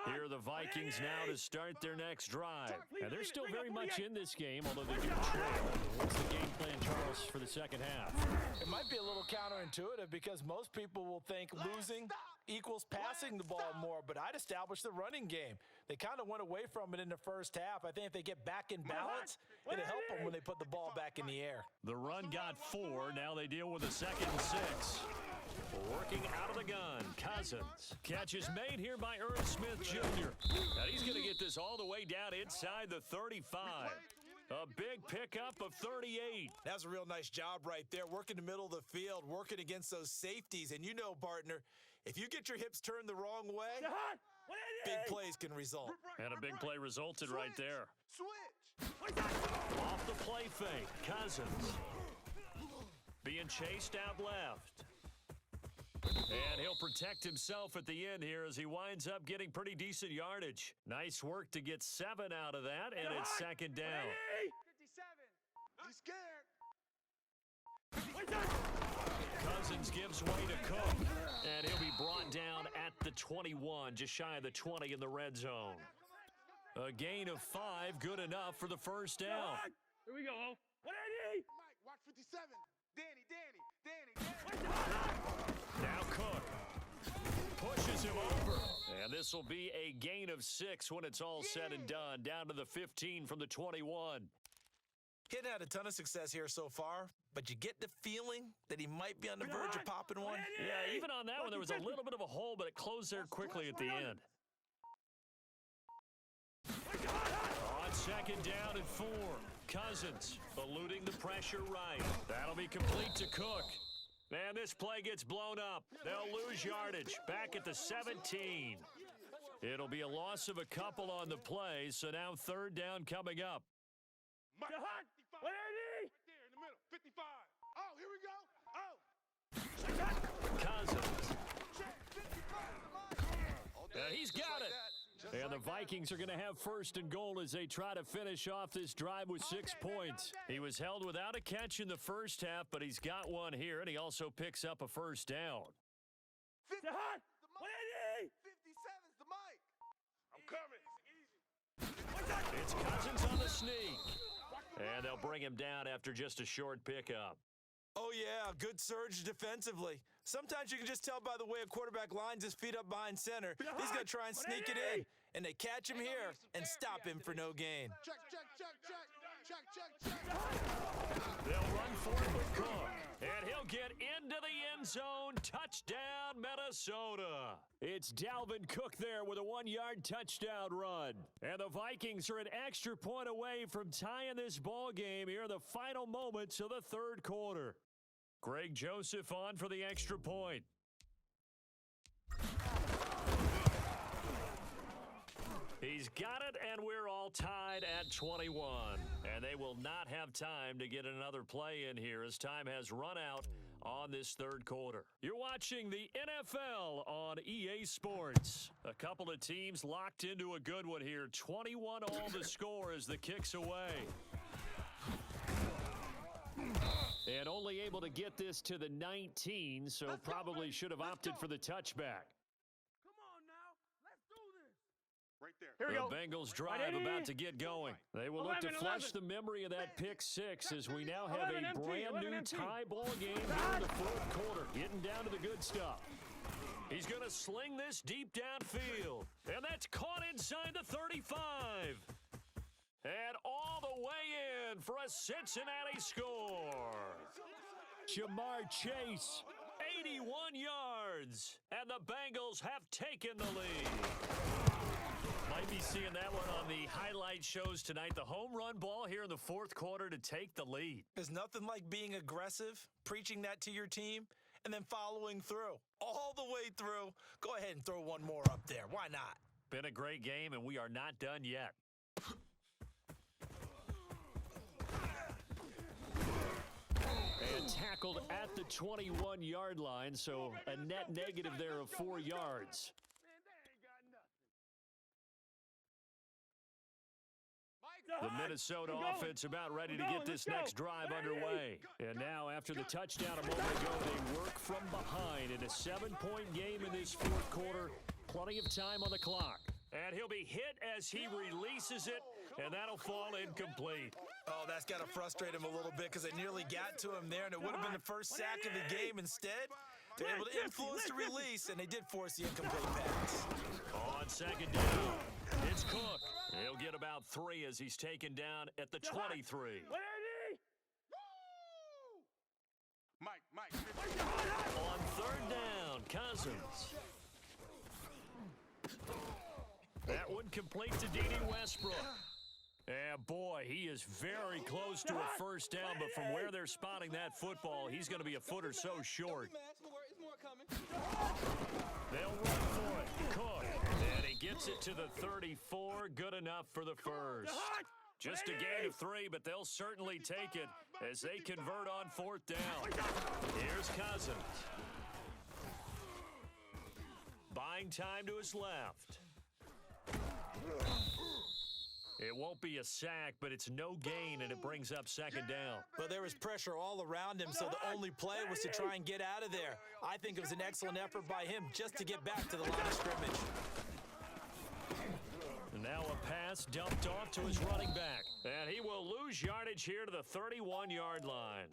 Here are the Vikings now to start their next drive. And they're still very much in this game, although they do trail. What's the game plan, Charles, for the second half? It might be a little counterintuitive because most people will think losing equals passing the ball more, but I'd establish the running game. They kind of went away from it in the first half. I think if they get back in balance, it'll help them when they put the ball back in the air. The run got 4. Now they deal with a 2nd and 6. Working out of the gun, Cousins. Catch is made here by Ernest Smith Jr. And he's going to get this all the way down inside the 35. A big pickup of 38. That's a real nice job right there, working the middle of the field, working against those safeties. And you know, partner, if you get your hips turned the wrong way, big plays can result. And a big play resulted right there. Off the play fake, Cousins. Being chased out left. And he'll protect himself at the end here as he winds up getting pretty decent yardage. Nice work to get 7 out of that, and it's 2nd down. 57. He's scared. Cousins gives way to Cook, and he'll be brought down at the 21, just shy of the 20 in the red zone. A gain of 5, good enough for the first down. Here we go. 180. Mike, watch 57. Danny. Now Cook pushes him over. And this will be a gain of 6 when it's all said and done. Down to the 15 from the 21. He hadn't had a ton of success here so far, but you get the feeling that he might be on the verge of popping one. Yeah, even on that one, there was a little bit of a hole, but it closed there quickly at the end. On 2nd down and 4, Cousins eluding the pressure right. That'll be complete to Cook. And this play gets blown up. They'll lose yardage back at the 17. It'll be a loss of a couple on the play, so now 3rd down coming up. Mike, 55. Right there in the middle. 55. Oh, here we go. Oh. Cousins. He's got it. And the Vikings are going to have 1st and goal as they try to finish off this drive with 6 points. He was held without a catch in the first half, but he's got one here, and he also picks up a 1st down. 50. 180. 57's the mic. I'm coming. It's Cousins on the sneak. And they'll bring him down after just a short pickup. Oh, yeah, good surge defensively. Sometimes you can just tell by the way a quarterback lines his feet up behind center. He's going to try and sneak it in, and they catch him here and stop him for no gain. Check. They'll run for it with Cook, and he'll get into the end zone. Touchdown, Minnesota. It's Dalvin Cook there with a 1-yard touchdown run. And the Vikings are an extra point away from tying this ball game here in the final moments of the 3rd quarter. Greg Joseph on for the extra point. He's got it, and we're all tied at 21. And they will not have time to get another play in here as time has run out on this 3rd quarter. You're watching the NFL on EA Sports. A couple of teams locked into a good one here. 21 all the score as the kick's away. And only able to get this to the 19, so probably should have opted for the touchback. Come on now. Let's do this. Right there. Here we go. The Bengals drive about to get going. They will look to flush the memory of that pick 6 as we now have a brand new tie ball game here in the 4th quarter. Getting down to the good stuff. He's going to sling this deep downfield. And that's caught inside the 35. And all the way in for a Cincinnati score. Jamar Chase, 81 yards. And the Bengals have taken the lead. Might be seeing that one on the highlight shows tonight. The home run ball here in the 4th quarter to take the lead. There's nothing like being aggressive, preaching that to your team, and then following through. All the way through. Go ahead and throw one more up there. Why not? Been a great game, and we are not done yet. And tackled at the 21-yard line, so a net negative there of 4 yards. The Minnesota offense about ready to get this next drive underway. And now, after the touchdown a moment ago, they work from behind in a 7-point game in this 4th quarter. Plenty of time on the clock. And he'll be hit as he releases it, and that'll fall incomplete. Oh, that's got to frustrate him a little bit because they nearly got to him there, and it would have been the first sack of the game. Instead, they're able to influence the release, and they did force the incomplete pass. On second down, it's Cook. He'll get about 3 as he's taken down at the 23. Mike. On third down, Cousins. That one complete to D.D. Westbrook. And boy, he is very close to a first down, but from where they're spotting that football, he's going to be a foot or so short. They'll run for it. Cook. And he gets it to the 34. Good enough for the first. Just a gain of 3, but they'll certainly take it as they convert on fourth down. Here's Cousins. Buying time to his left. It won't be a sack, but it's no gain, and it brings up second down. Well, there was pressure all around him, so the only play was to try and get out of there. I think it was an excellent effort by him just to get back to the line of scrimmage. And now a pass dumped off to his running back. And he will lose yardage here to the 31-yard line.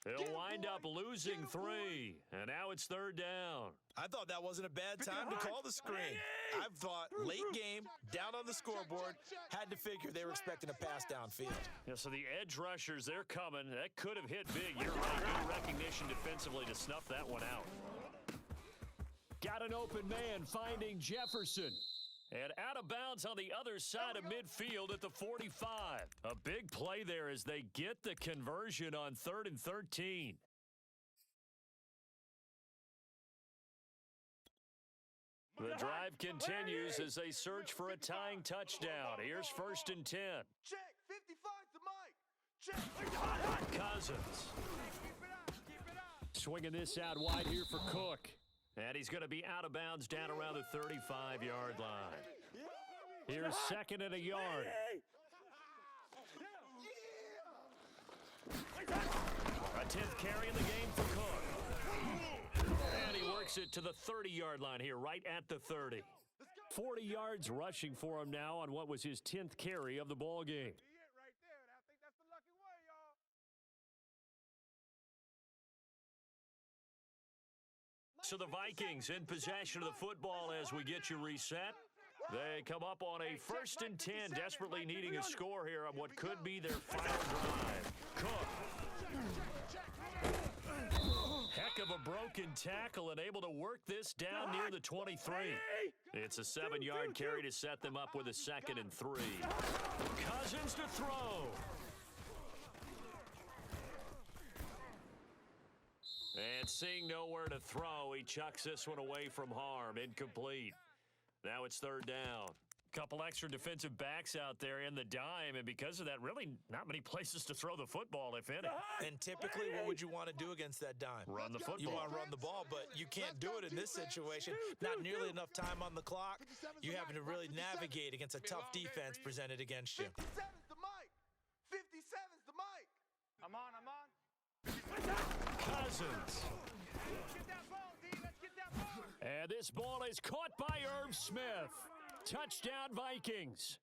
He'll wind up losing 3, and now it's third down. I thought that wasn't a bad time to call the screen. I thought late game, down on the scoreboard, had to figure they were expecting a pass downfield. Yeah, so the edge rushers, they're coming. That could have hit big. You're right. Good recognition defensively to snuff that one out. Got an open man finding Jefferson. And out of bounds on the other side of midfield at the 45. A big play there as they get the conversion on 3rd and 13. The drive continues as they search for a tying touchdown. Here's 1st and 10. Check. 55 to Mike. Check. Cousins. Swinging this out wide here for Cook. And he's going to be out of bounds down around the 35-yard line. Here's 2nd and a yard. A 10th carry in the game for Cook. And he works it to the 30-yard line here, right at the 30. 40 yards rushing for him now on what was his 10th carry of the ball game. So the Vikings in possession of the football as we get you reset. They come up on a 1st and 10, desperately needing a score here on what could be their final drive. Cook. Heck of a broken tackle and able to work this down near the 23. It's a 7-yard carry to set them up with a 2nd and 3. Cousins to throw. And seeing nowhere to throw, he chucks this one away from harm. Incomplete. Now it's 3rd down. Couple extra defensive backs out there in the dime, and because of that, really not many places to throw the football, if any. And typically, what would you want to do against that dime? Run the football. You want to run the ball, but you can't do it in this situation. Not nearly enough time on the clock. You having to really navigate against a tough defense presented against you. 57's to Mike. 57's to Mike. I'm on. Cousins. And this ball is caught by Irv Smith. Touchdown, Vikings.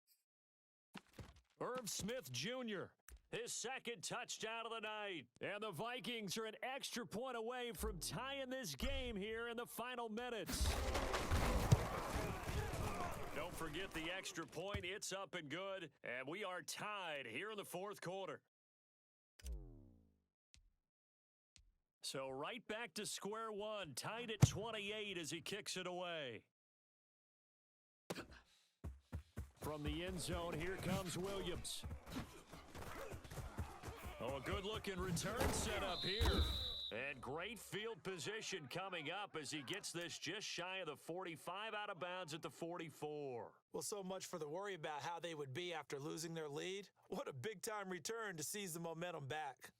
Irv Smith Jr., his 2nd touchdown of the night. And the Vikings are an extra point away from tying this game here in the final minutes. Don't forget the extra point. It's up and good. And we are tied here in the 4th quarter. So right back to square one, tied at 28 as he kicks it away. From the end zone, here comes Williams. Oh, a good-looking return set up here. And great field position coming up as he gets this just shy of the 45 out of bounds at the 44. Well, so much for the worry about how they would be after losing their lead. What a big-time return to seize the momentum back.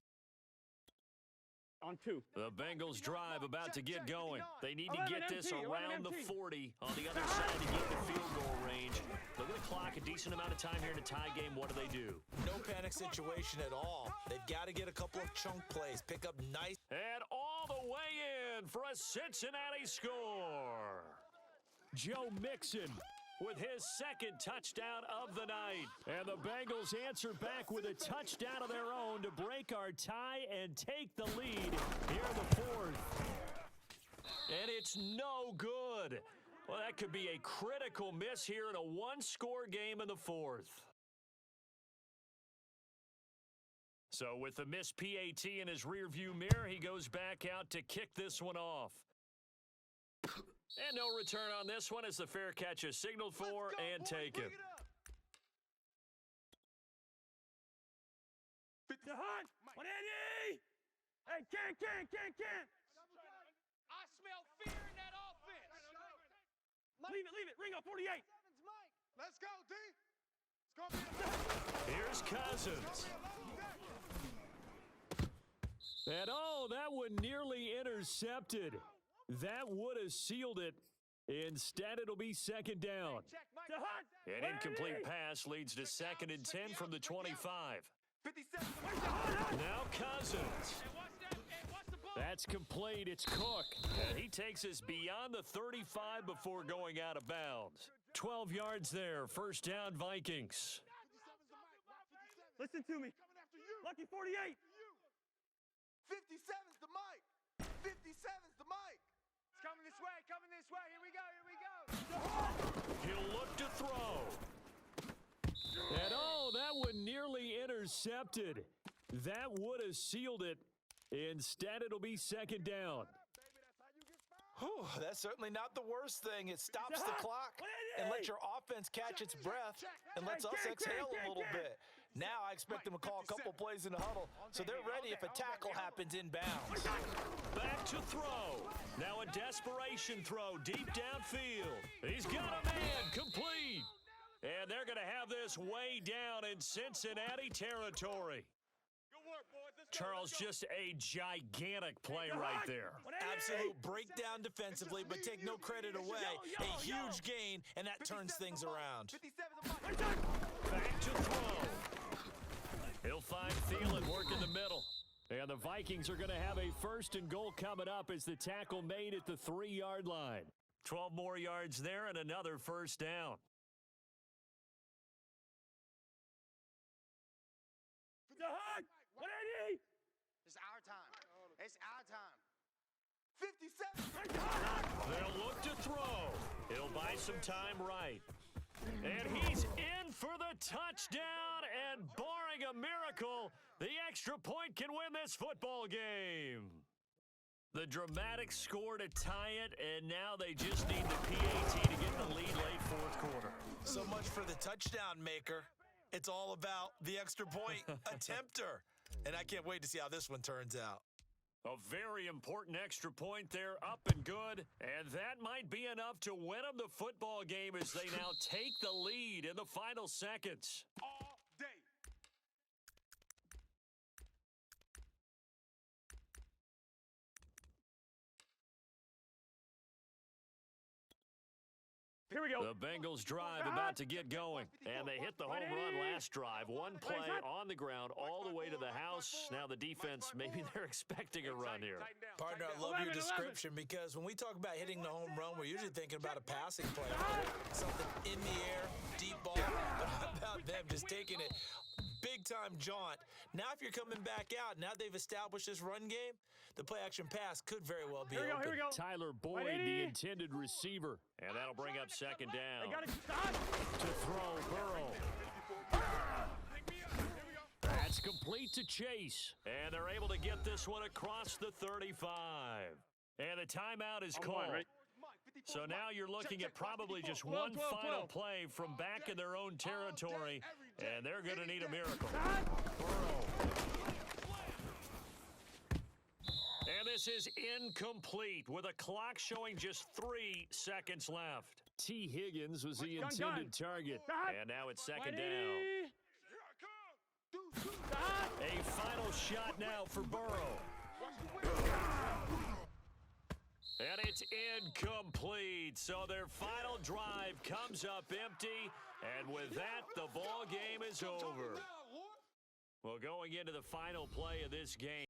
On 2. The Bengals drive about to get going. They need to get this around the 40 on the other side to get the field goal range. Look at the clock, a decent amount of time here in a tie game. What do? No panic situation at all. They've got to get a couple of chunk plays, pick up nice. And all the way in for a Cincinnati score. Joe Mixon with his second touchdown of the night. And the Bengals answer back with a touchdown of their own to break our tie and take the lead here in the fourth. And it's no good. Well, that could be a critical miss here in a one-score game in the fourth. So with the missed PAT in his rearview mirror, he goes back out to kick this one off. And no return on this one as the fair catch is signaled for and taken. The hunt. 180. Hey, can't. I smell fear in that offense. Leave it. Ringo, 48. Let's go, D. It's going to be Here's Cousins. And oh, that one nearly intercepted. That would have sealed it. Instead, it'll be second down. The hunt. An incomplete pass leads to 2nd and 10 from the 25. 57. Now Cousins. That's complete. It's Cook. And he takes us beyond the 35 before going out of bounds. 12 yards there. First down, Vikings. Listen to me. Lucky 48. 57's the mic. 57's the mic. It's coming this way. Here we go. He'll look to throw. And oh, that one nearly intercepted. That would have sealed it. Instead, it'll be second down. Whew, that's certainly not the worst thing. It stops the clock and lets your offense catch its breath and lets us exhale a little bit. Now I expect them to call a couple plays in the huddle so they're ready if a tackle happens inbounds. Back to throw. Now a desperation throw deep downfield. He's got a man complete. And they're going to have this way down in Cincinnati territory. Charles, just a gigantic play right there. Absolute breakdown defensively, but take no credit away. A huge gain, and that turns things around. Back to throw. He'll find Thielen work in the middle. And the Vikings are going to have a 1st and goal coming up as the tackle made at the 3-yard line. 12 more yards there and another first down. The hunt. 180. It's our time. It's our time. 57. They'll look to throw. He'll buy some time right. And he's in for the touchdown, and barring a miracle, the extra point can win this football game. The dramatic score to tie it, and now they just need the PAT to get the lead late fourth quarter. So much for the touchdown maker. It's all about the extra point attempter. And I can't wait to see how this one turns out. A very important extra point there, up and good. And that might be enough to win them the football game as they now take the lead in the final seconds. All day. Here we go. The Bengals drive about to get going, and they hit the home run last drive. One play on the ground all the way to the house. Now the defense, maybe they're expecting a run here. Partner, I love your description because when we talk about hitting the home run, we're usually thinking about a passing play. Something in the air, deep ball. But how about them just taking it big-time jaunt? Now if you're coming back out, now they've established this run game, the play-action pass could very well be open. Here we go. Tyler Boyd, the intended receiver. And that'll bring up second down. They got to stop. To throw, Burrow. That's complete to Chase. And they're able to get this one across the 35. And the timeout is called. So now you're looking at probably just one final play from back in their own territory. And they're going to need a miracle. Burrow. And this is incomplete with a clock showing just 3 seconds left. T. Higgins was the intended target. And now it's second down. A final shot now for Burrow. And it's incomplete. So their final drive comes up empty. And with that, the ball game is over. Well, going into the final play of this game.